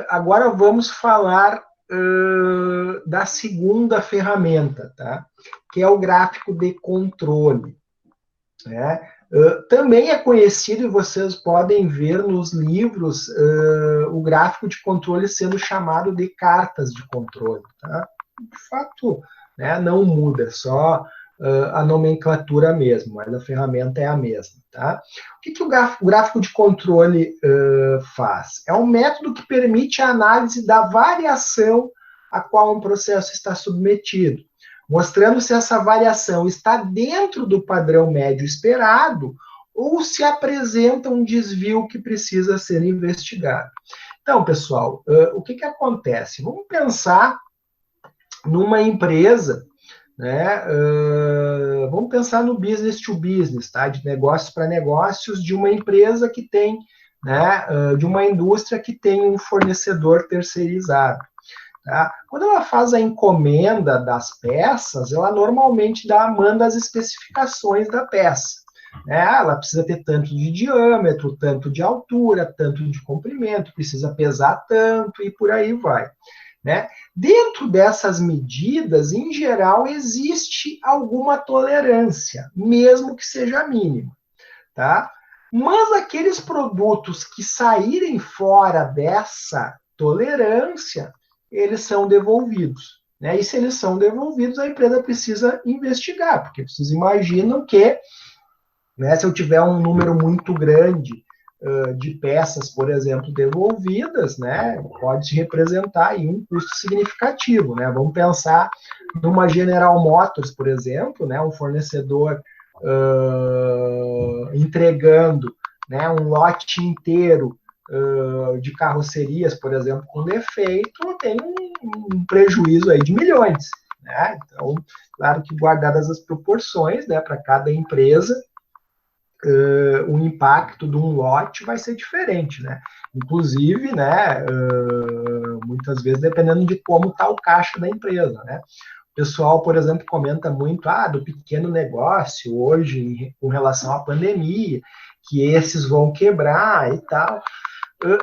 Agora vamos falar da segunda ferramenta, tá? Que é o gráfico de controle, né? Também é conhecido, e vocês podem ver nos livros, o gráfico de controle sendo chamado de cartas de controle. Tá? De fato, né, não muda, só a nomenclatura mesmo, mas a ferramenta é a mesma. Tá? O que o gráfico de controle faz? É um método que permite a análise da variação a qual um processo está submetido, mostrando se essa variação está dentro do padrão médio esperado ou se apresenta um desvio que precisa ser investigado. Então, pessoal, o que acontece? Vamos pensar numa empresa, né? Vamos pensar no business to business, tá? De negócios para negócios, de uma empresa que tem, né? De uma indústria que tem um fornecedor terceirizado. Tá? Quando ela faz a encomenda das peças, ela normalmente manda as especificações da peça. Né? Ela precisa ter tanto de diâmetro, tanto de altura, tanto de comprimento, precisa pesar tanto e por aí vai. Né? Dentro dessas medidas, em geral, existe alguma tolerância, mesmo que seja mínima. Tá? Mas aqueles produtos que saírem fora dessa tolerância, eles são devolvidos. Né? E se eles são devolvidos, a empresa precisa investigar, porque vocês imaginam que, né, se eu tiver um número muito grande de peças, por exemplo, devolvidas, né, pode representar aí um custo significativo. Né? Vamos pensar numa General Motors, por exemplo, né, um fornecedor entregando, né, um lote inteiro de carrocerias, por exemplo, com defeito, tem um prejuízo aí de milhões. Né? Então, claro que guardadas as proporções, né, para cada empresa, o impacto de um lote vai ser diferente, né? Inclusive, né, muitas vezes dependendo de como está o caixa da empresa, né? O pessoal, por exemplo, comenta muito do pequeno negócio hoje com relação à pandemia, que esses vão quebrar e tal.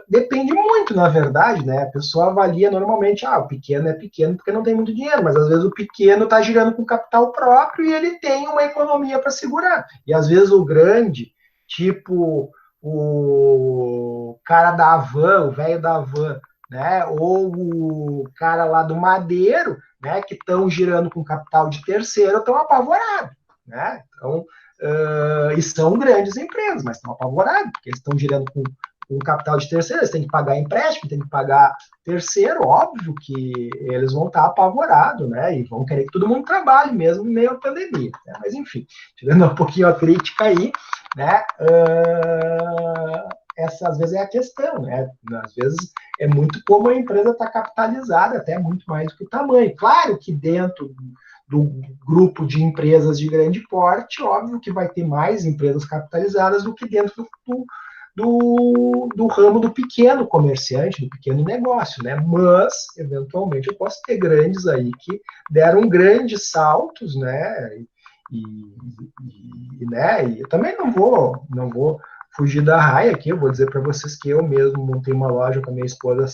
Depende muito, na verdade, né? A pessoa avalia normalmente, o pequeno é pequeno porque não tem muito dinheiro, mas às vezes o pequeno está girando com capital próprio e ele tem uma economia para segurar. E às vezes o grande, tipo o cara da van, o velho da van, né? Ou o cara lá do madeiro, né? Que estão girando com capital de terceiro, estão apavorados, né? Então, e são grandes empresas, mas estão apavorados, porque eles estão girando com capital de terceiro, eles têm que pagar empréstimo, têm que pagar terceiro, óbvio que eles vão estar apavorados, né? E vão querer que todo mundo trabalhe mesmo em meio à pandemia. Né? Mas enfim, tirando um pouquinho a crítica aí, né? Essa às vezes é a questão, né? Às vezes é muito como a empresa está capitalizada, até muito mais do que o tamanho. Claro que dentro do grupo de empresas de grande porte, óbvio que vai ter mais empresas capitalizadas do que dentro do ramo do pequeno comerciante, do pequeno negócio, né? Mas, eventualmente, eu posso ter grandes aí que deram grandes saltos, né? E eu também não vou fugir da raia aqui, eu vou dizer para vocês que eu mesmo montei uma loja com a minha esposa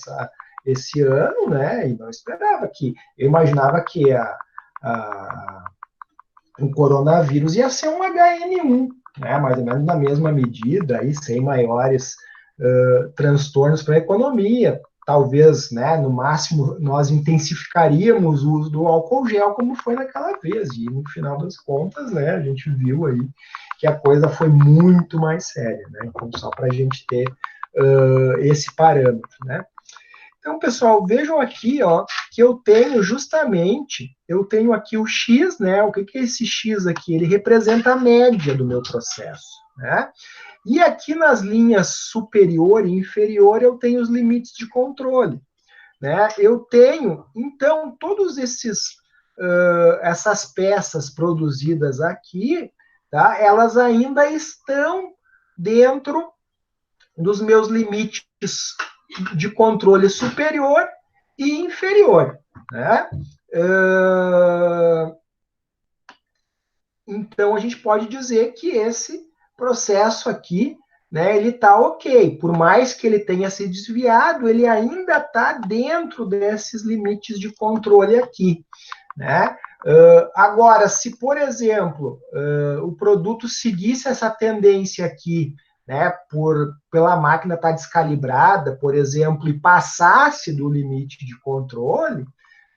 esse ano, né? E não esperava eu imaginava que o coronavírus ia ser um HN1, né, mais ou menos na mesma medida, aí, sem maiores transtornos para a economia. Talvez, né, no máximo, nós intensificaríamos o uso do álcool gel, como foi naquela vez, e no final das contas, né, a gente viu aí que a coisa foi muito mais séria, né, então só para a gente ter esse parâmetro, né. Então, pessoal, vejam aqui, ó, que eu tenho aqui o X, né? O que é esse X aqui? Ele representa a média do meu processo, né? E aqui nas linhas superior e inferior eu tenho os limites de controle, né? Eu tenho, então, todos essas peças produzidas aqui, tá? Elas ainda estão dentro dos meus limites de controle superior e inferior. Né? Então, a gente pode dizer que esse processo aqui né, ele está ok. Por mais que ele tenha se desviado, ele ainda está dentro desses limites de controle aqui, né? Agora, se, por exemplo, o produto seguisse essa tendência aqui, né, pela máquina estar descalibrada, por exemplo, e passasse do limite de controle,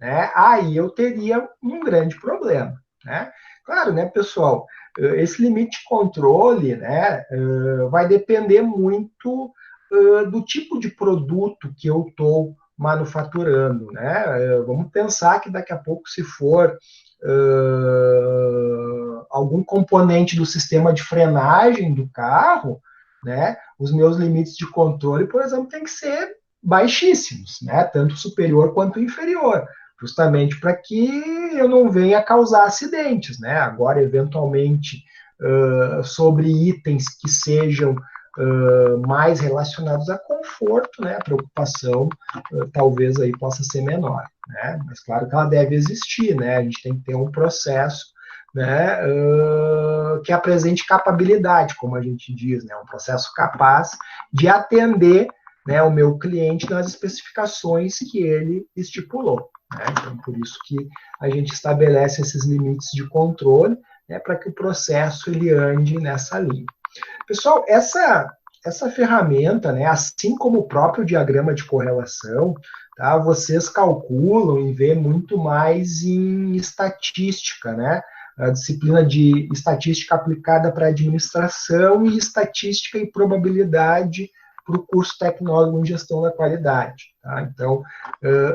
né, aí eu teria um grande problema, né? Claro, né, pessoal, esse limite de controle, né, vai depender muito do tipo de produto que eu estou manufaturando, né? Vamos pensar que daqui a pouco, se for algum componente do sistema de frenagem do carro, né? Os meus limites de controle, por exemplo, tem que ser baixíssimos, né? Tanto superior quanto inferior, justamente para que eu não venha causar acidentes, né? Agora, eventualmente, sobre itens que sejam mais relacionados a conforto, né? A preocupação talvez aí possa ser menor, né? Mas claro que ela deve existir, né? A gente tem que ter um processo, né? Que apresente capabilidade, como a gente diz, né? Um processo capaz de atender, né, o meu cliente nas especificações que ele estipulou, né? Então, por isso que a gente estabelece esses limites de controle, né, para que o processo ele ande nessa linha. Pessoal, essa ferramenta, né, assim como o próprio diagrama de correlação, tá, vocês calculam e vê muito mais em estatística, né? A disciplina de estatística aplicada para administração e estatística e probabilidade para o curso tecnólogo em gestão da qualidade. Tá? Então,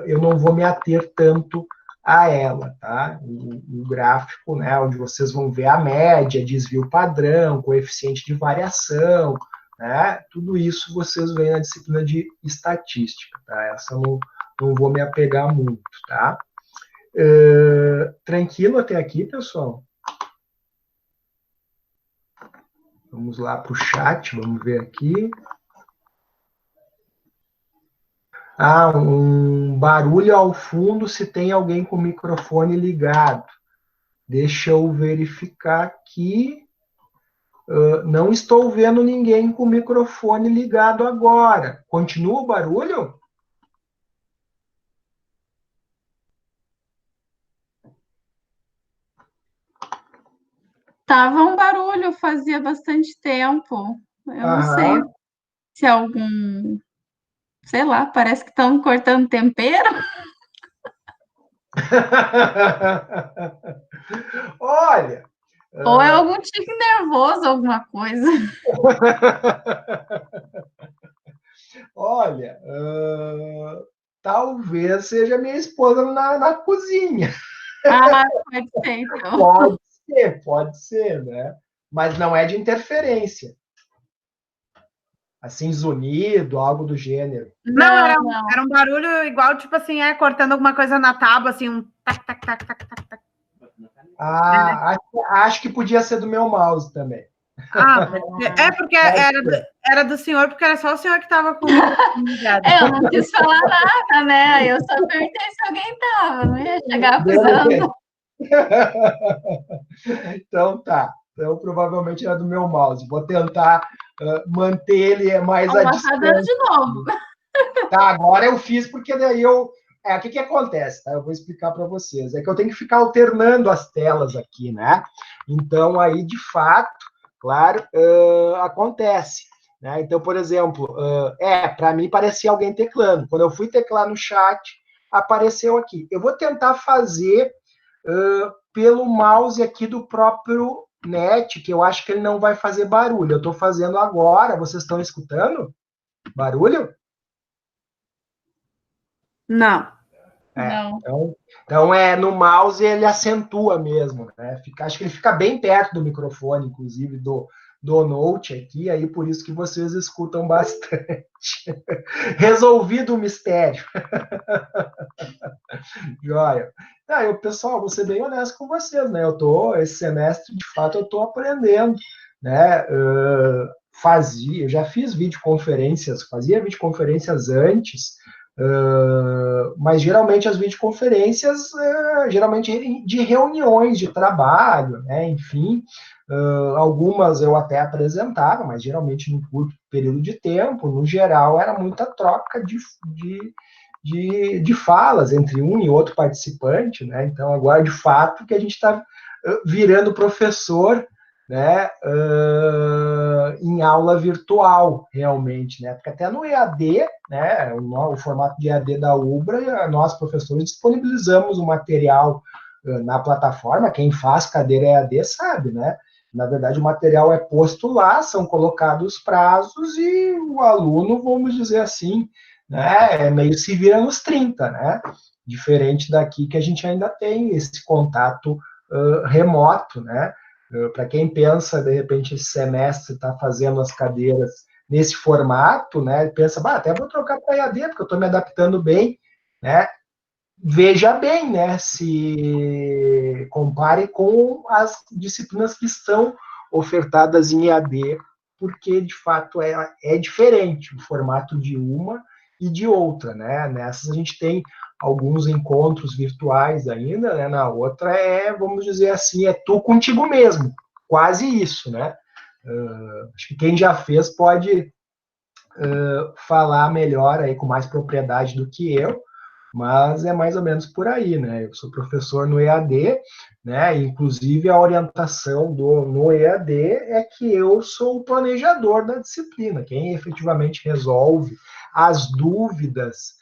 eu não vou me ater tanto a ela, tá? O gráfico, né, onde vocês vão ver a média, desvio padrão, coeficiente de variação, né? Tudo isso vocês veem na disciplina de estatística, tá? Essa eu não vou me apegar muito, tá? Tranquilo até aqui, pessoal? Vamos lá para o chat, vamos ver aqui. Um barulho ao fundo se tem alguém com o microfone ligado. Deixa eu verificar aqui. Não estou vendo ninguém com o microfone ligado agora. Continua o barulho? Tava um barulho, fazia bastante tempo. Eu não sei Aham. se é algum, sei lá, parece que estão cortando tempero. Olha. Ou é algum tique nervoso, alguma coisa. Olha, talvez seja minha esposa na cozinha. Ah, pode ser, então. Pode ser, né? Mas não é de interferência. Assim, zunido, algo do gênero. Não, Não, não. era um barulho igual, tipo assim, cortando alguma coisa na tábua, assim, um tac, tac, tac, tac, tac, tac. Acho que podia ser do meu mouse também. Porque era do senhor, porque era só o senhor que estava com o microfone ligado. Eu não quis falar nada, né? Eu só perguntei se alguém tava, não ia chegar acusando. Então tá. Então provavelmente era do meu mouse. Vou tentar manter ele mais à distância. Tá dando de novo. Tá, agora eu fiz porque daí eu. O que acontece, tá? Eu vou explicar para vocês. É que eu tenho que ficar alternando as telas aqui, né? Então aí, de fato, claro, acontece. Né? Então, por exemplo, para mim parecia alguém teclando. Quando eu fui teclar no chat, apareceu aqui. Eu vou tentar fazer pelo mouse aqui do próprio net, que eu acho que ele não vai fazer barulho. Eu estou fazendo agora. Vocês estão escutando barulho? Não. Não. Então, no mouse ele acentua mesmo, né? Acho que ele fica bem perto do microfone, inclusive, do Note aqui, aí por isso que vocês escutam bastante. Resolvido o mistério. Joia. Pessoal, vou ser bem honesto com vocês, né? Esse semestre, de fato, eu estou aprendendo, né? Eu já fiz videoconferências, fazia videoconferências antes, Mas geralmente as videoconferências, geralmente de reuniões de trabalho, né? Enfim, algumas eu até apresentava, mas geralmente num curto período de tempo. No geral, era muita troca de falas entre um e outro participante, né? Então, agora, de fato, que a gente está virando professor, né, em aula virtual, realmente, né? Porque até no EAD, né, o formato de EAD da Ubra, nós, professores, disponibilizamos o material na plataforma. Quem faz cadeira EAD sabe, né? Na verdade, o material é posto lá, são colocados prazos e o aluno, vamos dizer assim, né, meio se vira nos 30, né? Diferente daqui, que a gente ainda tem esse contato remoto, né? Para quem pensa, de repente, esse semestre está fazendo as cadeiras nesse formato, né? Pensa, até vou trocar para EAD, porque eu estou me adaptando bem, né? Veja bem, né? Se compare com as disciplinas que estão ofertadas em EAD, porque de fato é diferente o formato de uma e de outra, né? Nessas a gente tem alguns encontros virtuais ainda, né? Na outra vamos dizer assim, é tu contigo mesmo, quase isso, né? Acho que quem já fez pode falar melhor aí com mais propriedade do que eu, mas é mais ou menos por aí, né? Eu sou professor no EAD, né? Inclusive a orientação no EAD é que eu sou o planejador da disciplina. Quem efetivamente resolve as dúvidas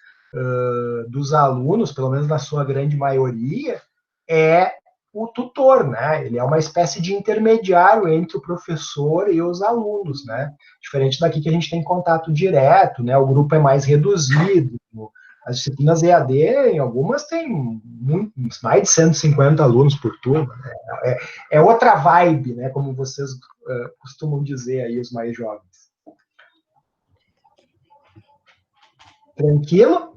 dos alunos, pelo menos na sua grande maioria, é o tutor, né? Ele é uma espécie de intermediário entre o professor e os alunos, né? Diferente daqui que a gente tem contato direto, né? O grupo é mais reduzido. As disciplinas EAD, em algumas, tem mais de 150 alunos por turma, né? É outra vibe, né? Como vocês costumam dizer aí, os mais jovens. Tranquilo?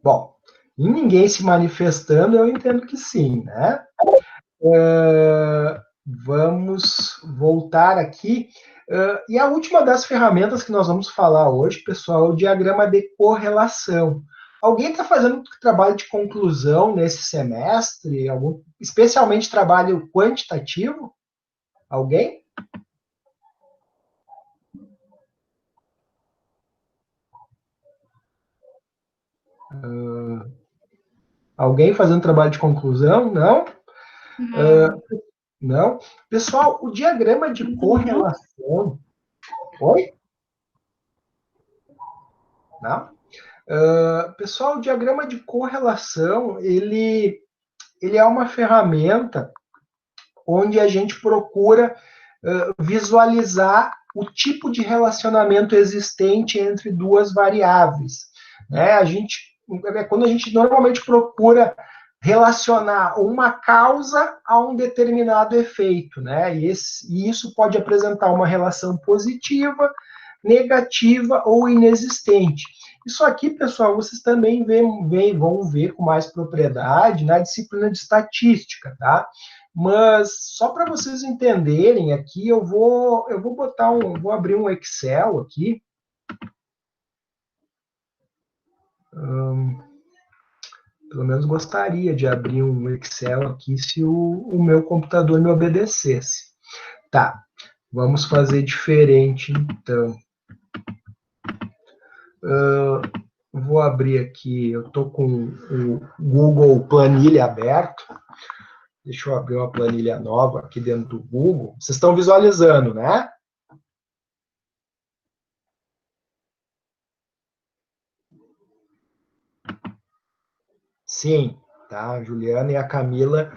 Bom, e ninguém se manifestando, eu entendo que sim, né? Vamos voltar aqui. E a última das ferramentas que nós vamos falar hoje, pessoal, é o diagrama de correlação. Alguém está fazendo trabalho de conclusão nesse semestre? Especialmente trabalho quantitativo? Alguém? Alguém fazendo trabalho de conclusão? Não? Não? Pessoal, o diagrama de correlação... Oi? Não? Pessoal, o diagrama de correlação, ele é uma ferramenta onde a gente procura visualizar o tipo de relacionamento existente entre duas variáveis, né? Quando a gente normalmente procura relacionar uma causa a um determinado efeito, né? E isso pode apresentar uma relação positiva, negativa ou inexistente. Isso aqui, pessoal, vocês também vão ver com mais propriedade na disciplina de estatística, tá? Mas só para vocês entenderem aqui, eu vou vou abrir um Excel aqui. Pelo menos gostaria de abrir um Excel aqui se o meu computador me obedecesse. Tá, vamos fazer diferente então. Vou abrir aqui, eu estou com o Google Planilha aberto. Deixa eu abrir uma planilha nova aqui dentro do Google. Vocês estão visualizando, né? Sim, tá? A Juliana e a Camila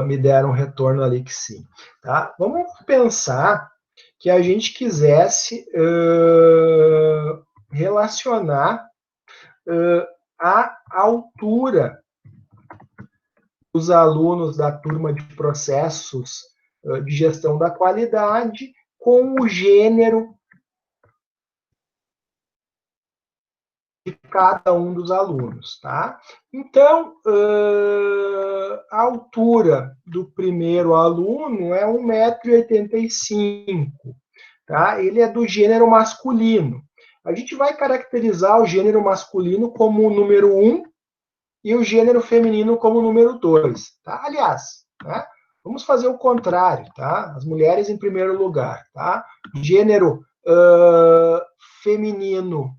me deram um retorno ali que sim. Tá? Vamos pensar que a gente quisesse relacionar a altura dos alunos da turma de processos de gestão da qualidade com o gênero de cada um dos alunos, tá? Então, a altura do primeiro aluno é 1,85 m, tá? Ele é do gênero masculino. A gente vai caracterizar o gênero masculino como o número 1 e o gênero feminino como o número 2. Tá? Aliás, né? Vamos fazer o contrário, tá? As mulheres em primeiro lugar, tá? Gênero feminino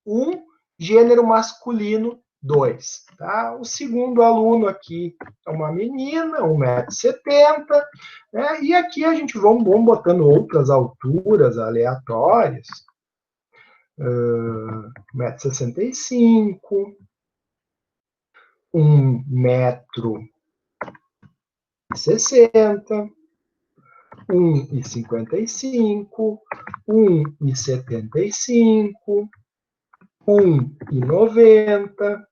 1, gênero masculino 2. Tá? O segundo aluno aqui é uma menina, 1,70 m, né? E aqui a gente vamos botando outras alturas aleatórias. 1,65 m, 1,60 m, 1,55 m, 1,75 m, 1,90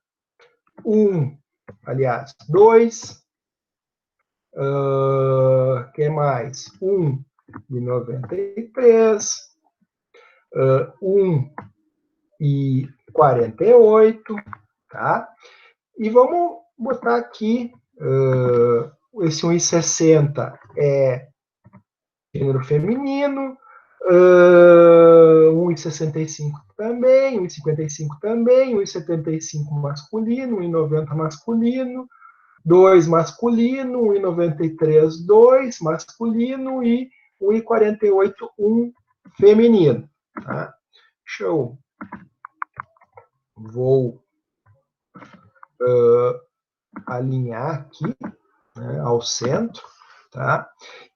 m, aliás, 2, que mais? 1,93 m, 1,48, tá? E vamos botar aqui, esse 1,60 é gênero feminino, 1,65 também, 1,55 também, 1,75 masculino, 1,90 masculino, 2 masculino, 1,93 2 masculino e 1,48 1 feminino. Tá? Show. Vou alinhar aqui, né, ao centro, tá?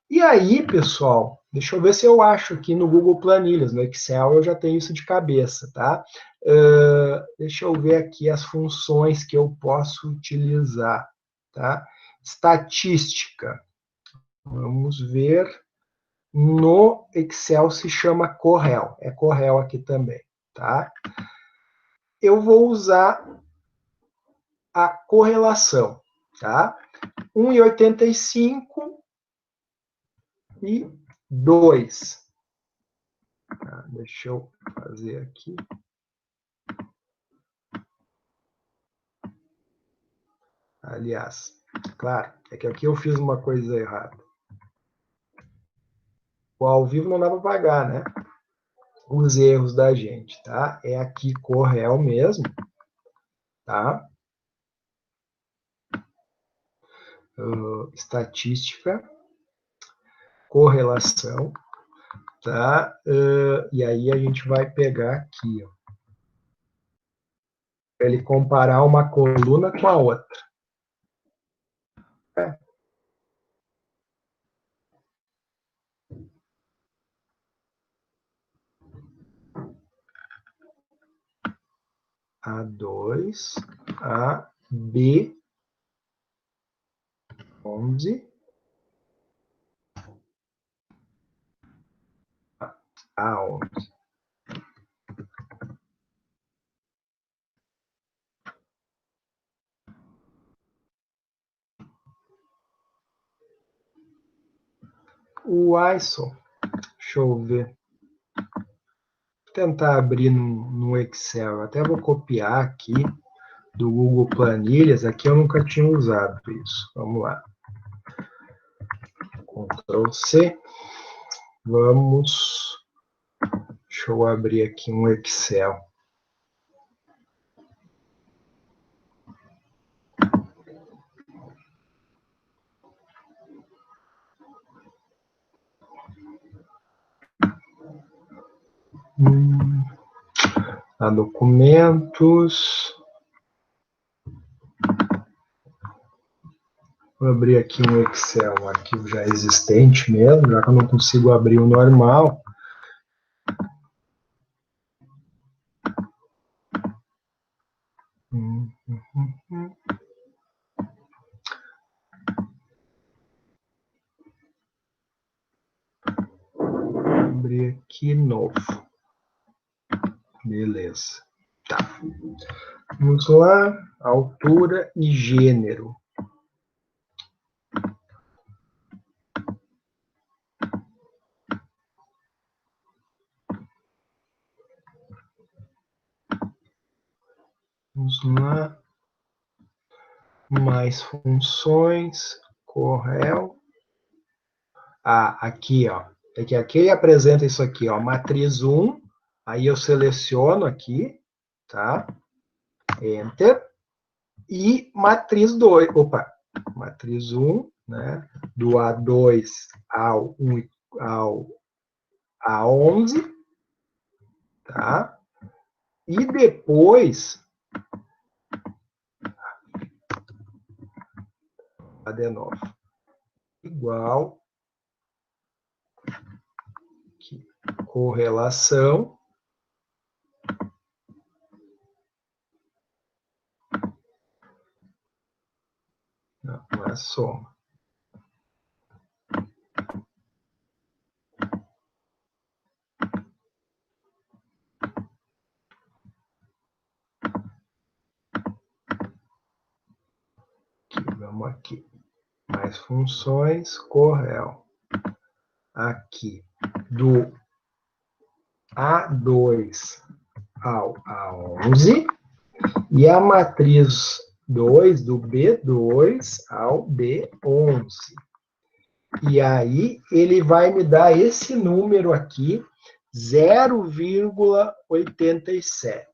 E aí, pessoal, deixa eu ver se eu acho aqui no Google Planilhas, no Excel eu já tenho isso de cabeça, tá? Deixa eu ver aqui as funções que eu posso utilizar, tá? Estatística. Vamos ver. No Excel se chama Corel. É Corel aqui também, tá? Eu vou usar a correlação, tá? 1,85 e 2. Tá, deixa eu fazer aqui. Aliás, claro, é que aqui eu fiz uma coisa errada. O ao vivo não dá para pagar, né? Os erros da gente, tá? É aqui Corel mesmo, tá? Estatística, correlação, tá? E aí a gente vai pegar aqui, ó, para ele comparar uma coluna com a outra. É. A2, A, B, 11, A11. O ISO, deixa eu ver. Vou tentar abrir no Excel. Até vou copiar aqui do Google Planilhas. Aqui eu nunca tinha usado isso. Vamos lá. Ctrl C. Vamos. Deixa eu abrir aqui um Excel. A documentos. Vou abrir aqui um Excel, um arquivo já existente mesmo, já que eu não consigo abrir o normal. Abrir aqui novo. Beleza. Tá. Vamos lá. Altura e gênero. Vamos lá. Mais funções. Corel. Ah, aqui, ó. É que aqui ele apresenta isso aqui, ó, matriz 1, aí eu seleciono aqui, tá? Enter. E matriz 2, opa, matriz 1, né? Do A2 ao A11, tá? E depois, de novo, igual, aqui, correlação, não é soma. Vamos aqui. Mais funções, correl. Aqui, do A2 ao A11, e a matriz 2, do B2 ao B11. E aí, ele vai me dar esse número aqui, 0,87.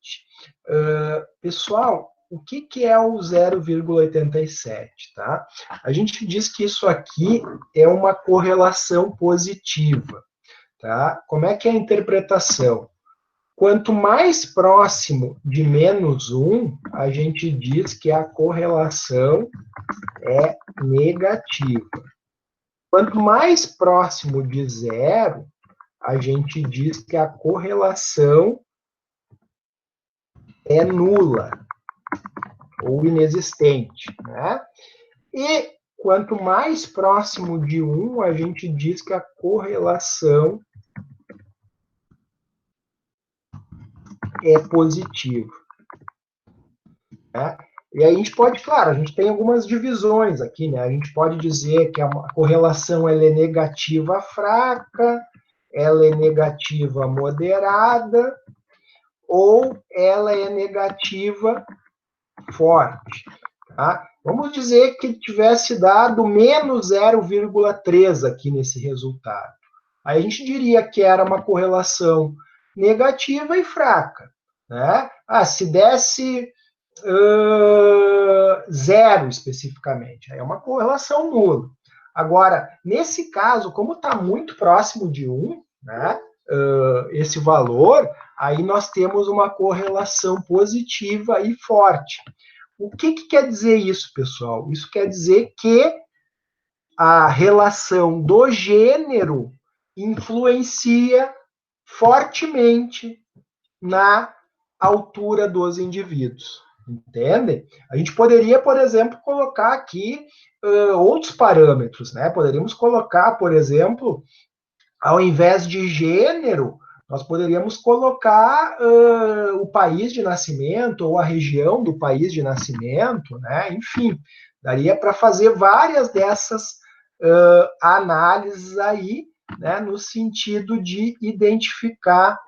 Pessoal, o que é o 0,87, tá? A gente diz que isso aqui é uma correlação positiva, tá? Como é que é a interpretação? Quanto mais próximo de -1, a gente diz que a correlação é negativa. Quanto mais próximo de 0, a gente diz que a correlação é nula ou inexistente, né? E quanto mais próximo de 1, a gente diz que a correlação é positiva, né? E aí a gente pode, claro, a gente tem algumas divisões aqui, né? A gente pode dizer que a correlação ela é negativa fraca, ela é negativa moderada, ou ela é negativa forte, tá? Vamos dizer que tivesse dado menos 0,3 aqui nesse resultado. Aí a gente diria que era uma correlação negativa e fraca, né? Se desse 0 especificamente, aí é uma correlação nula. Agora, nesse caso, como está muito próximo de 1, né, esse valor, aí nós temos uma correlação positiva e forte. O que quer dizer isso, pessoal? Isso quer dizer que a relação do gênero influencia fortemente na altura dos indivíduos. Entende? A gente poderia, por exemplo, colocar aqui outros parâmetros, né? Poderíamos colocar, por exemplo, ao invés de gênero, nós poderíamos colocar o país de nascimento ou a região do país de nascimento, né? Enfim, daria para fazer várias dessas análises aí, né? No sentido de identificar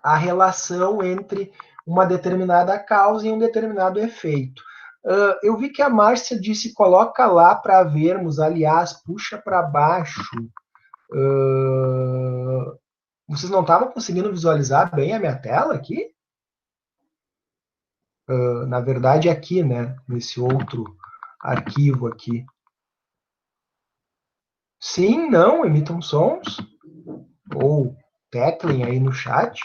a relação entre uma determinada causa e um determinado efeito. Eu vi que a Márcia disse, coloca lá para vermos, aliás, puxa para baixo. Vocês não estavam conseguindo visualizar bem a minha tela aqui? Na verdade, aqui, né? Nesse outro arquivo aqui. Sim, não, emitam sons. Ou teclem aí no chat.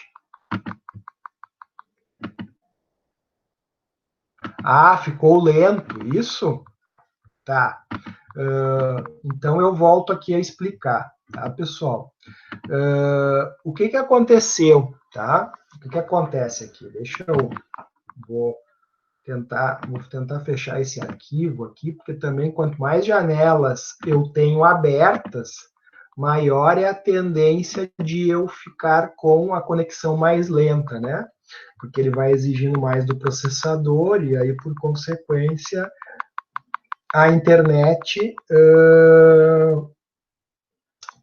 Ficou lento, isso? Tá. Então eu volto aqui a explicar, tá, pessoal? O que aconteceu, tá? O que acontece aqui? Vou tentar fechar esse arquivo aqui, porque também quanto mais janelas eu tenho abertas, maior é a tendência de eu ficar com a conexão mais lenta, né? Porque ele vai exigindo mais do processador e aí, por consequência, a internet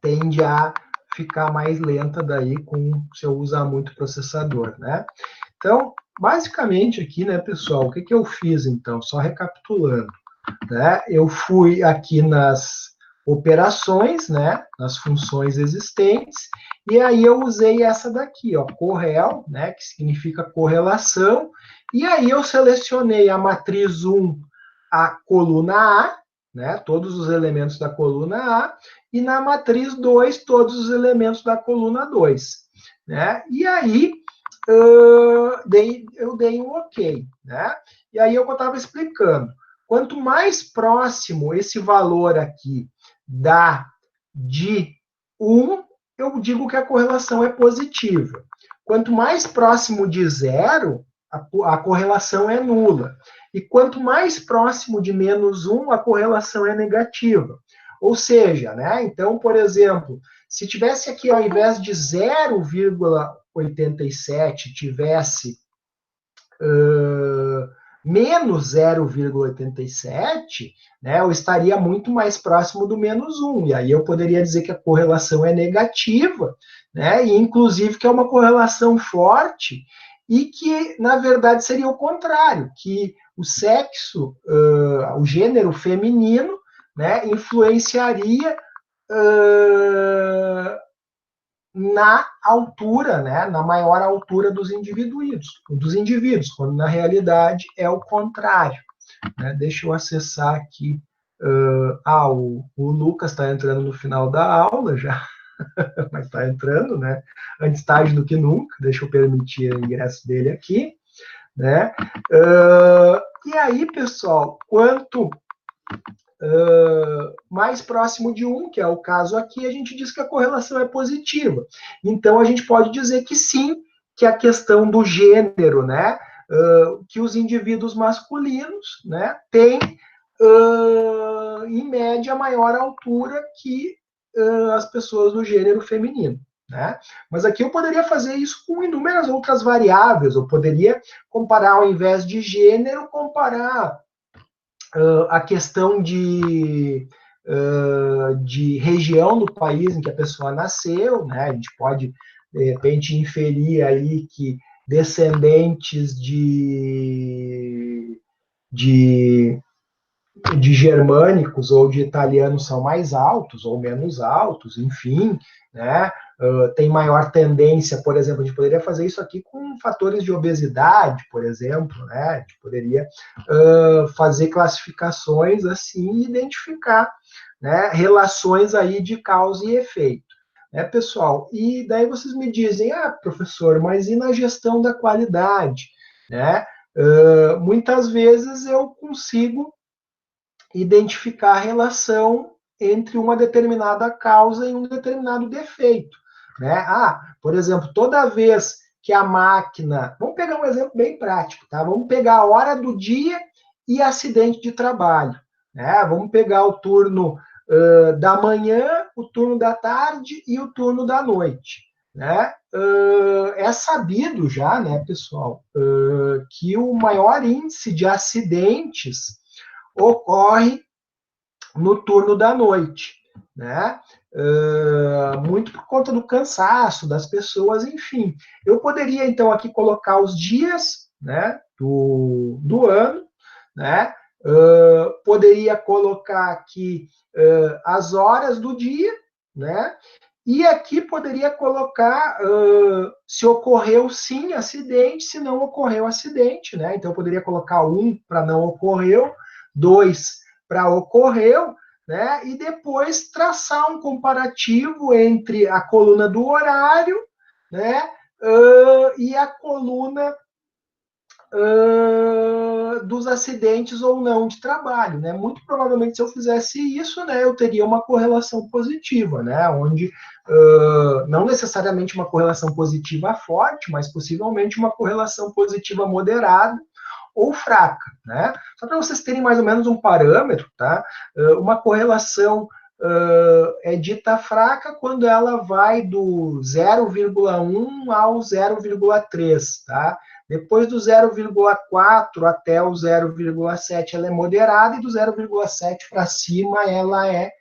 tende a ficar mais lenta daí se eu usar muito processador, né? Então, basicamente aqui, né, pessoal, o que que eu fiz, então? Só recapitulando, né? Eu fui aqui nas operações, né, nas funções existentes, e aí eu usei essa daqui, ó, correl, né, que significa correlação, e aí eu selecionei a matriz 1, a coluna A, né, todos os elementos da coluna A, e na matriz 2, todos os elementos da coluna 2, né? E aí eu dei um ok, né? E aí eu estava explicando, quanto mais próximo esse valor aqui dá de 1, eu digo que a correlação é positiva. Quanto mais próximo de 0, a correlação é nula. E quanto mais próximo de -1, a correlação é negativa. Ou seja, né? Então, por exemplo, se tivesse aqui, ao invés de 0,87, tivesse menos 0,87, né, eu estaria muito mais próximo do -1. E aí eu poderia dizer que a correlação é negativa, né, e inclusive que é uma correlação forte, e que, na verdade, seria o contrário, que o sexo, o gênero feminino, né, influenciaria na altura, né, na maior altura dos indivíduos, quando na realidade é o contrário. Né? Deixa eu acessar aqui. O Lucas está entrando no final da aula já, mas está entrando, né? Antes tarde do que nunca. Deixa eu permitir o ingresso dele aqui, né? E aí, pessoal, quanto mais próximo de 1, que é o caso aqui, a gente diz que a correlação é positiva. Então, a gente pode dizer que sim, que a questão do gênero, né, que os indivíduos masculinos, né, têm, em média, maior altura que as pessoas do gênero feminino. Né? Mas aqui eu poderia fazer isso com inúmeras outras variáveis. Eu poderia comparar, ao invés de gênero, comparar a questão de região do país em que a pessoa nasceu, né? A gente pode, de repente, inferir aí que descendentes de germânicos ou de italianos são mais altos ou menos altos, enfim, né? Tem maior tendência, por exemplo, a gente poderia fazer isso aqui com fatores de obesidade, por exemplo, né? A gente poderia fazer classificações assim e identificar, né, relações aí de causa e efeito. Né, pessoal? E daí vocês me dizem, professor, mas e na gestão da qualidade? Né? Muitas vezes eu consigo identificar a relação entre uma determinada causa e um determinado defeito. Né? Por exemplo, toda vez que a máquina... Vamos pegar um exemplo bem prático, tá? Vamos pegar a hora do dia e acidente de trabalho. Né? Vamos pegar o turno da manhã, o turno da tarde e o turno da noite. Né? É sabido já, né, pessoal, que o maior índice de acidentes ocorre no turno da noite, né? Muito por conta do cansaço das pessoas, enfim. Eu poderia, então, aqui colocar os dias, né, do ano, né? Poderia colocar aqui as horas do dia, né? E aqui poderia colocar se ocorreu sim acidente, se não ocorreu acidente, né? Então eu poderia colocar 1 para não ocorreu, 2 para ocorreu, né? E depois traçar um comparativo entre a coluna do horário, né? E a coluna dos acidentes ou não de trabalho, né? Muito provavelmente, se eu fizesse isso, né, eu teria uma correlação positiva, né? Onde não necessariamente uma correlação positiva forte, mas possivelmente uma correlação positiva moderada ou fraca, né? Só para vocês terem mais ou menos um parâmetro, tá? Uma correlação é dita fraca quando ela vai do 0,1 ao 0,3, tá? Depois do 0,4 até o 0,7 ela é moderada e do 0,7 para cima ela é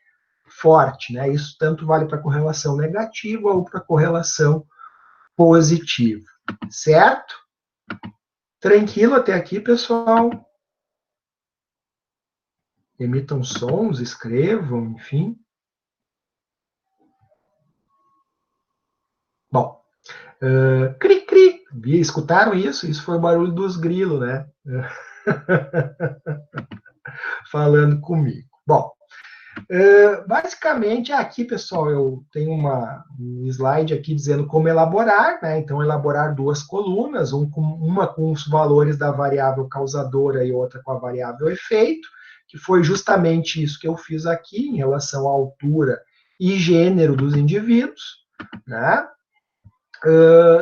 forte, né? Isso tanto vale para correlação negativa ou para correlação positiva, certo? Tranquilo até aqui, pessoal? Emitam sons, escrevam, enfim. Bom, cri-cri, escutaram isso? Isso foi o barulho dos grilos, né? Falando comigo. Bom, basicamente aqui, pessoal, eu tenho um slide aqui dizendo como elaborar, né? Então, elaborar duas colunas, uma com os valores da variável causadora e outra com a variável efeito, que foi justamente isso que eu fiz aqui em relação à altura e gênero dos indivíduos, né?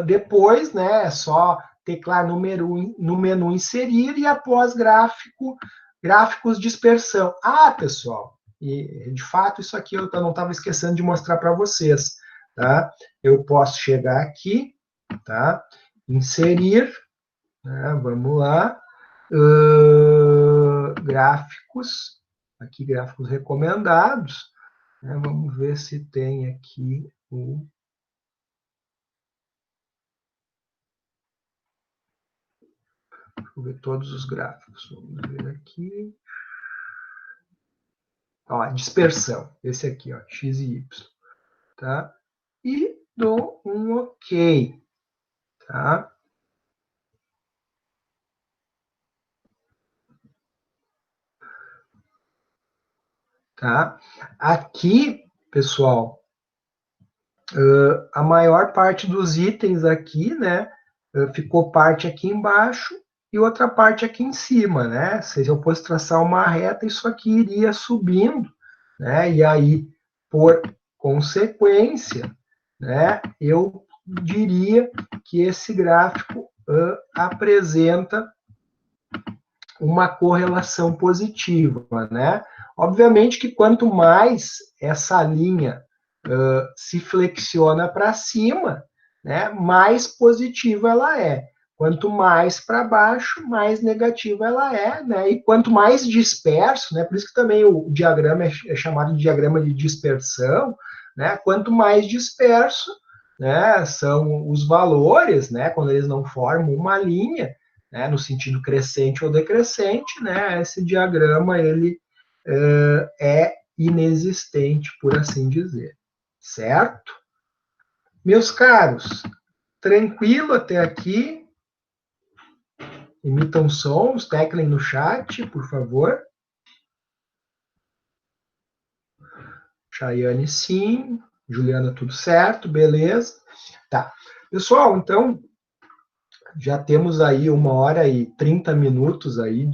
Depois, né, é só teclar no menu inserir e após gráficos dispersão. Ah, pessoal, e de fato isso aqui eu não estava esquecendo de mostrar para vocês, tá? Eu posso chegar aqui, tá? Inserir, né, vamos lá, gráficos, aqui gráficos recomendados, né, vamos ver se tem aqui o... Vou ver todos os gráficos. Vamos ver aqui. Ó, dispersão. Esse aqui, ó, x e y. Tá? E dou um OK. Tá? Tá? Aqui, pessoal, a maior parte dos itens aqui, né? Ficou parte aqui embaixo e outra parte aqui em cima, né? Se eu fosse traçar uma reta, isso aqui iria subindo, né? E aí, por consequência, né, eu diria que esse gráfico apresenta uma correlação positiva, né? Obviamente que quanto mais essa linha se flexiona para cima, né, mais positiva ela é. Quanto mais para baixo, mais negativa ela é, né? E quanto mais disperso, né? Por isso que também o diagrama é chamado de diagrama de dispersão, né? Quanto mais disperso, né, são os valores, né? Quando eles não formam uma linha, né, no sentido crescente ou decrescente, né? Esse diagrama ele é inexistente, por assim dizer. Certo? Meus caros, tranquilo até aqui? Emitam sons, teclem no chat, por favor. Chayane, sim. Juliana, tudo certo, beleza. Tá. Pessoal, então, já temos aí 1h30 aí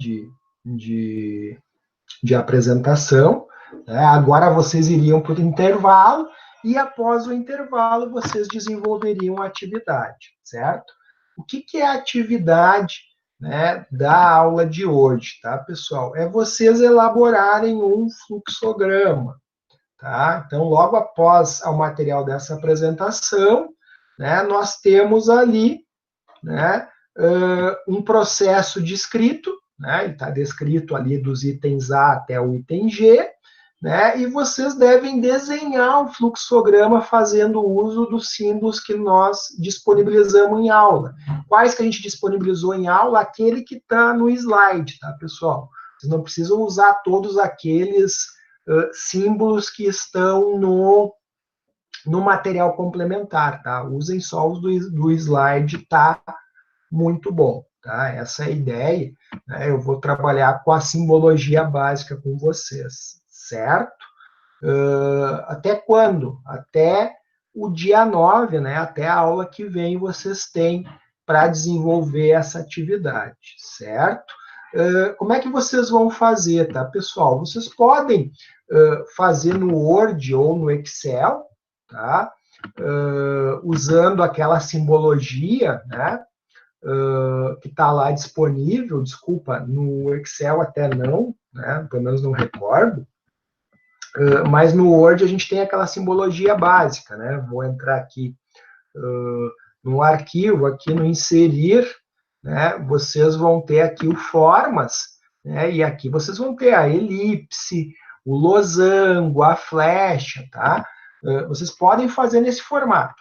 de apresentação. Né? Agora vocês iriam para o intervalo e após o intervalo vocês desenvolveriam a atividade, certo? O que é a atividade, né, da aula de hoje, tá, pessoal? É vocês elaborarem um fluxograma, tá? Então, logo após o material dessa apresentação, né, nós temos ali, né, um processo descrito, né, ele está descrito ali dos itens A até o item G, né, e vocês devem desenhar um fluxograma fazendo uso dos símbolos que nós disponibilizamos em aula. Quais que a gente disponibilizou em aula? Aquele que está no slide, tá, pessoal? Vocês não precisam usar todos aqueles símbolos que estão no material complementar, tá? Usem só os do slide, tá? Muito bom, tá? Essa é a ideia, né? Eu vou trabalhar com a simbologia básica com vocês, certo? Até quando? Até o dia 9, né? Até a aula que vem vocês têm para desenvolver essa atividade, certo? Como é que vocês vão fazer, tá, pessoal? Vocês podem fazer no Word ou no Excel, tá? Usando aquela simbologia, né? Que está lá disponível, desculpa, no Excel até não, né? Pelo menos não recordo. Mas no Word a gente tem aquela simbologia básica, né? Vou entrar aqui no arquivo, aqui no inserir, né? Vocês vão ter aqui o formas, né? E aqui vocês vão ter a elipse, o losango, a flecha, tá? Vocês podem fazer nesse formato.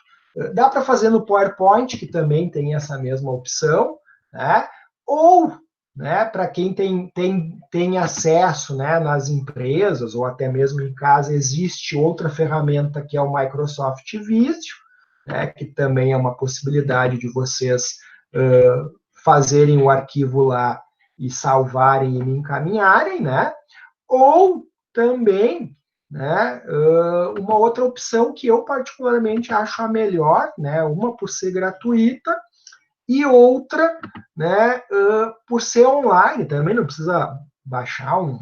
Dá para fazer no PowerPoint, que também tem essa mesma opção, né? Ou, né, para quem tem acesso, né, nas empresas, ou até mesmo em casa, existe outra ferramenta que é o Microsoft Visio, né, que também é uma possibilidade de vocês fazerem o arquivo lá e salvarem e me encaminharem, né? Ou também, né, uma outra opção que eu particularmente acho a melhor, né, uma por ser gratuita e outra, né, por ser online, também não precisa baixar um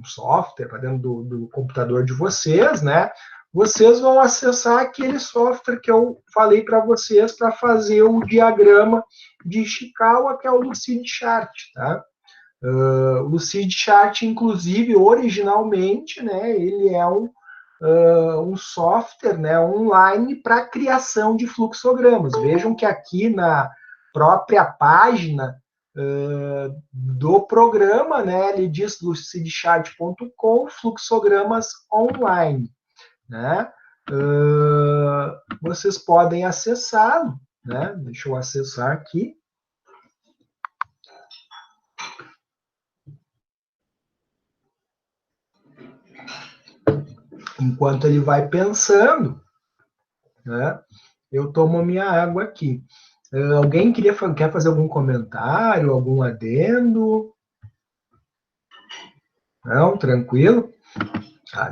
software para dentro do computador de vocês, né? Vocês vão acessar aquele software que eu falei para vocês para fazer o diagrama de Ishikawa, que é o Lucidchart, tá? O Lucidchart, inclusive, originalmente, né, ele é um software, né, online para criação de fluxogramas. Vejam que aqui na própria página do programa, né, ele diz lucidchart.com, fluxogramas online, né? Vocês podem acessá-lo, né? Deixa eu acessar aqui. Enquanto ele vai pensando, né, eu tomo minha água aqui. Alguém quer fazer algum comentário, algum adendo? Não? Tranquilo?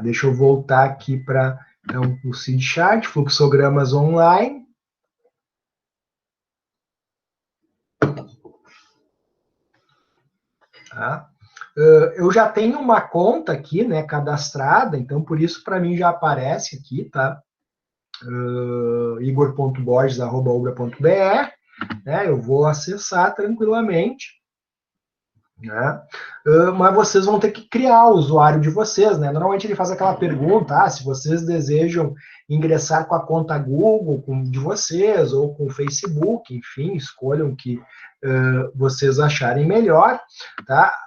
Deixa eu voltar aqui para então, o Lucidchart, fluxogramas online. Tá? Eu já tenho uma conta aqui, né, cadastrada, então por isso para mim já aparece aqui, tá? igor.borges@ubra.br, né? Eu vou acessar tranquilamente, né? Mas vocês vão ter que criar o usuário de vocês, né? Normalmente ele faz aquela pergunta, se vocês desejam ingressar com a conta Google de vocês ou com o Facebook, enfim, escolham o que vocês acharem melhor, tá?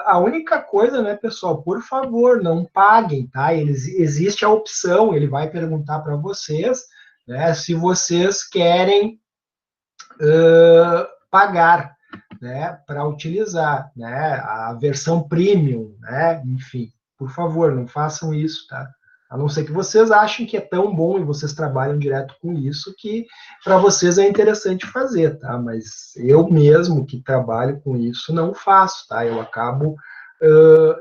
A única coisa, né, pessoal, por favor, não paguem, tá? Existe a opção, ele vai perguntar para vocês, né, se vocês querem pagar, né, para utilizar, né, a versão premium, né, enfim, por favor, não façam isso, tá? A não ser que vocês achem que é tão bom e vocês trabalham direto com isso que para vocês é interessante fazer, tá? Mas eu mesmo que trabalho com isso não faço, tá? Eu acabo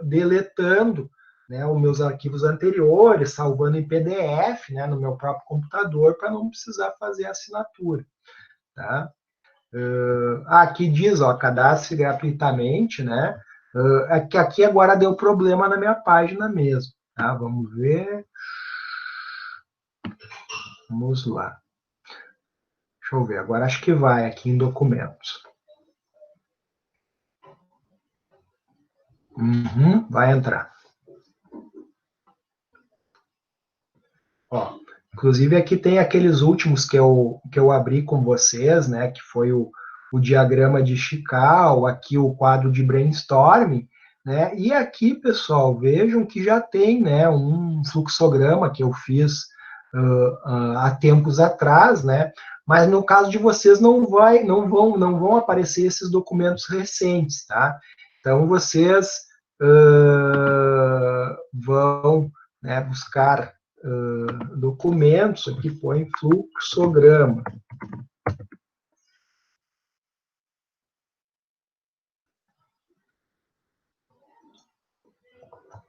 deletando, né, os meus arquivos anteriores, salvando em PDF, né, no meu próprio computador para não precisar fazer assinatura, tá? Aqui diz, ó, cadastre gratuitamente, né? É que aqui agora deu problema na minha página mesmo, tá? Vamos ver. Vamos lá. Deixa eu ver, agora acho que vai aqui em documentos. Vai entrar. Ó, inclusive aqui tem aqueles últimos que eu abri com vocês, né? Que foi o diagrama de Ishikawa, aqui o quadro de brainstorming, né? E aqui, pessoal, vejam que já tem, né, um fluxograma que eu fiz há tempos atrás, né? Mas no caso de vocês não vão aparecer esses documentos recentes, tá? Então vocês vão, né, buscar documentos, aqui põe fluxograma.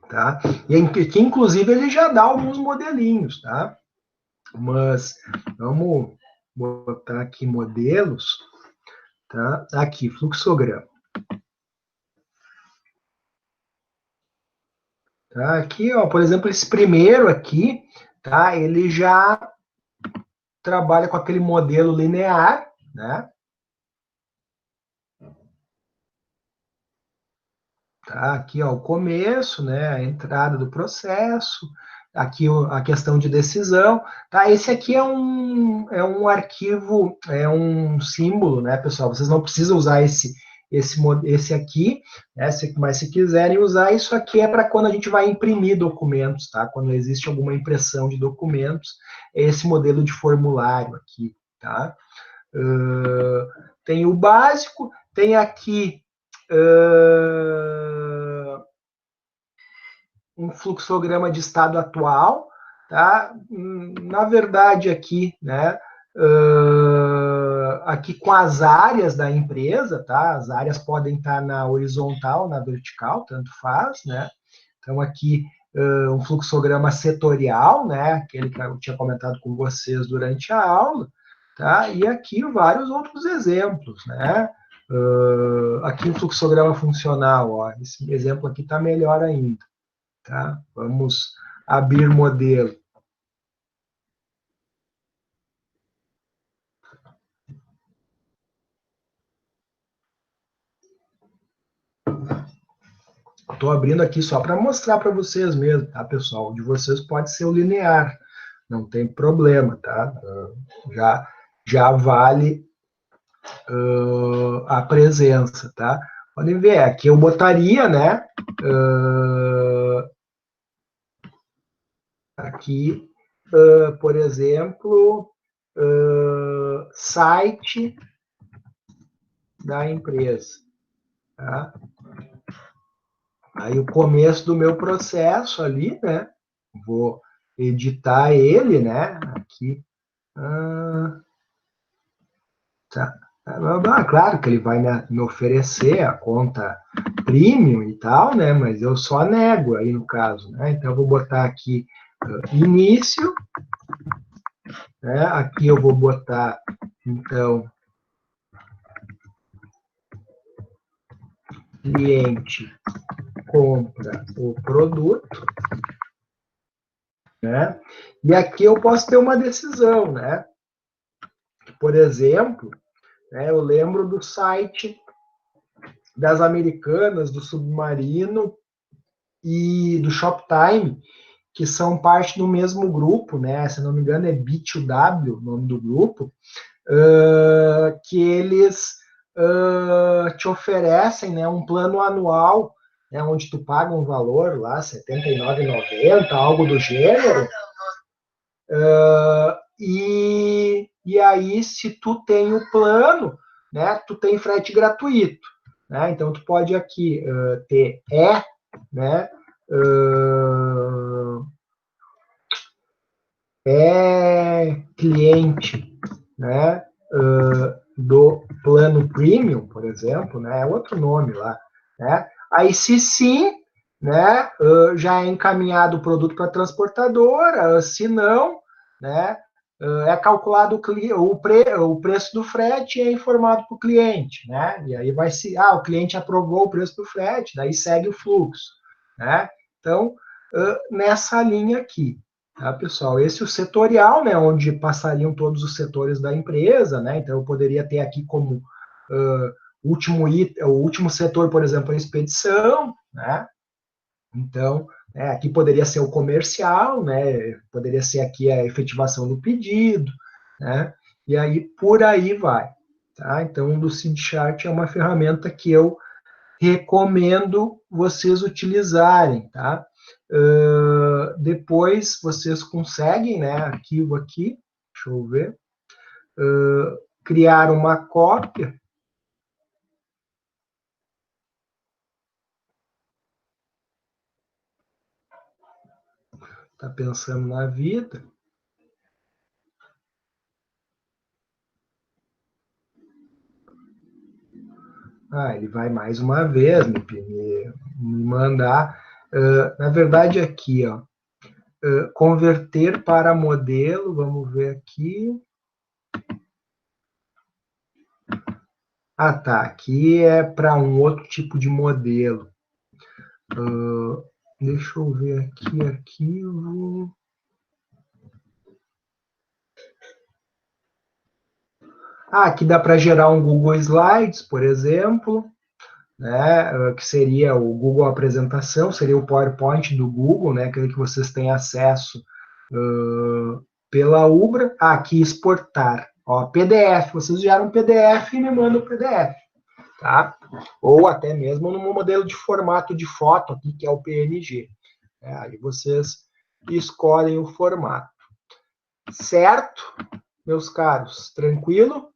Tá? E que, inclusive, ele já dá alguns modelinhos, tá? Mas vamos botar aqui modelos, tá? Aqui, fluxograma. Tá? Aqui, ó, por exemplo, esse primeiro aqui, tá? Ele já trabalha com aquele modelo linear, né? Tá? Aqui, ó, o começo, né? A entrada do processo, aqui a questão de decisão, tá? Esse aqui é um arquivo, é um símbolo, né, pessoal? Vocês não precisam usar esse aqui, né? Mas se quiserem usar, isso aqui é para quando a gente vai imprimir documentos, tá? Quando existe alguma impressão de documentos, é esse modelo de formulário aqui, tá? Tem o básico, tem aqui um fluxograma de estado atual, tá? Na verdade, aqui, né? Aqui com as áreas da empresa, tá? As áreas podem estar na horizontal, na vertical, tanto faz, né? Então, aqui um fluxograma setorial, né? Aquele que eu tinha comentado com vocês durante a aula, tá? E aqui vários outros exemplos, né? Aqui o fluxograma funcional, ó, esse exemplo aqui está melhor ainda, tá? Vamos abrir modelo. Estou abrindo aqui só para mostrar para vocês mesmo, tá, pessoal? O de vocês pode ser o linear, não tem problema, tá? Já vale a presença, tá? Podem ver, aqui eu botaria, né? Aqui, por exemplo, site da empresa, tá? Aí o começo do meu processo ali, né? Vou editar ele, né? Aqui. Tá. Claro que ele vai me oferecer a conta premium e tal, né? Mas eu só nego aí no caso, né? Então eu vou botar aqui início, né? Aqui eu vou botar então cliente compra o produto, né? E aqui eu posso ter uma decisão, né? Por exemplo, né, eu lembro do site das Americanas, do Submarino e do Shoptime, que são parte do mesmo grupo, né? Se não me engano é B2W, o nome do grupo, que eles te oferecem, né, um plano anual, né, onde tu paga um valor lá, R$ 79,90, algo do gênero, e aí, se tu tem o plano, né, tu tem frete gratuito, né? Então, tu pode aqui ter né, cliente, né, do plano premium, por exemplo, né, é outro nome lá, né? Aí, se sim, né, já é encaminhado o produto para a transportadora, se não, né, é calculado o preço do frete e é informado para o cliente, né? E aí vai se, o cliente aprovou o preço do frete, daí segue o fluxo, né? Então, nessa linha aqui, tá, pessoal? Esse é o setorial, né, onde passariam todos os setores da empresa, né? Então, eu poderia ter aqui como o último setor, por exemplo, a expedição, né? Então, aqui poderia ser o comercial, né? Poderia ser aqui a efetivação do pedido, né? E aí, por aí vai, tá? Então, o Lucid Chart é uma ferramenta que eu recomendo vocês utilizarem, tá? Depois vocês conseguem, né? Arquivo aqui, deixa eu ver, criar uma cópia. Tá pensando na vida? Ele vai mais uma vez me mandar. Na verdade, aqui, ó, converter para modelo, vamos ver aqui. Tá, aqui é para um outro tipo de modelo. Deixa eu ver aqui, arquivo. Aqui dá para gerar um Google Slides, por exemplo, né, que seria o Google Apresentação, seria o PowerPoint do Google, né, aquele que vocês têm acesso pela Ubra. Aqui exportar, ó, PDF, vocês geram um PDF e me mandam o PDF, tá? Ou até mesmo no modelo de formato de foto aqui, que é o PNG. Aí vocês escolhem o formato. Certo, meus caros? Tranquilo?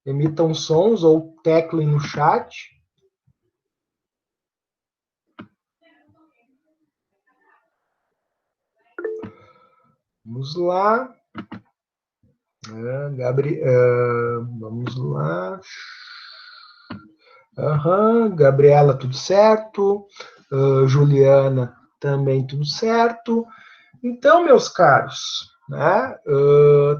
emitam sons ou teclem no chat. Vamos lá. Vamos lá. Gabriela, tudo certo. Juliana, também tudo certo. Então, meus caros, né,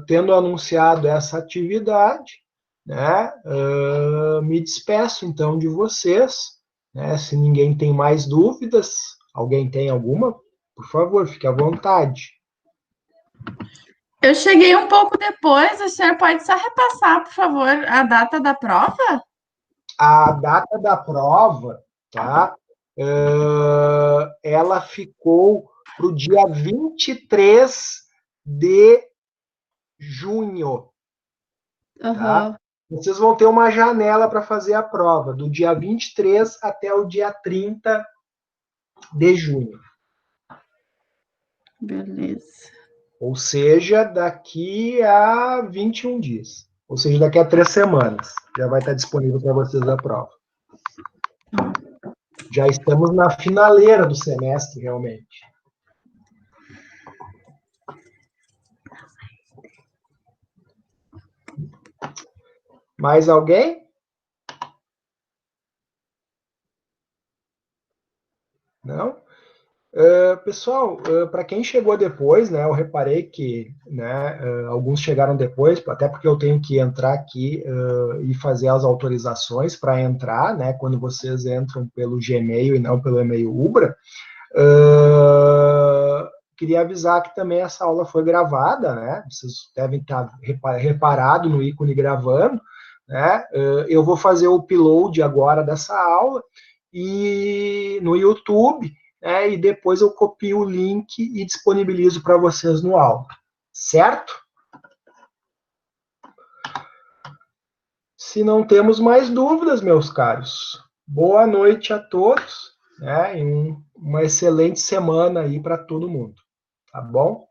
tendo anunciado essa atividade, né, me despeço, então, de vocês. Né, se ninguém tem mais dúvidas, alguém tem alguma? Por favor, fique à vontade. Eu cheguei um pouco depois, o senhor pode só repassar, por favor, a data da prova? A data da prova, tá? Ela ficou para o dia 23 de junho. Tá? Vocês vão ter uma janela para fazer a prova, do dia 23 até o dia 30 de junho. Beleza. Ou seja, daqui a 21 dias. Ou seja, daqui a 3 semanas. Já vai estar disponível para vocês a prova. Já estamos na finaleira do semestre, realmente. Mais alguém? Não? Pessoal, para quem chegou depois, né, eu reparei que, né, alguns chegaram depois, até porque eu tenho que entrar aqui e fazer as autorizações para entrar, né, quando vocês entram pelo Gmail e não pelo e-mail Ubra. Queria avisar que também essa aula foi gravada, né, vocês devem estar reparado no ícone gravando, né, eu vou fazer o upload agora dessa aula e no YouTube, e depois eu copio o link e disponibilizo para vocês no aula, certo? Se não temos mais dúvidas, meus caros, boa noite a todos, e uma excelente semana aí para todo mundo, tá bom?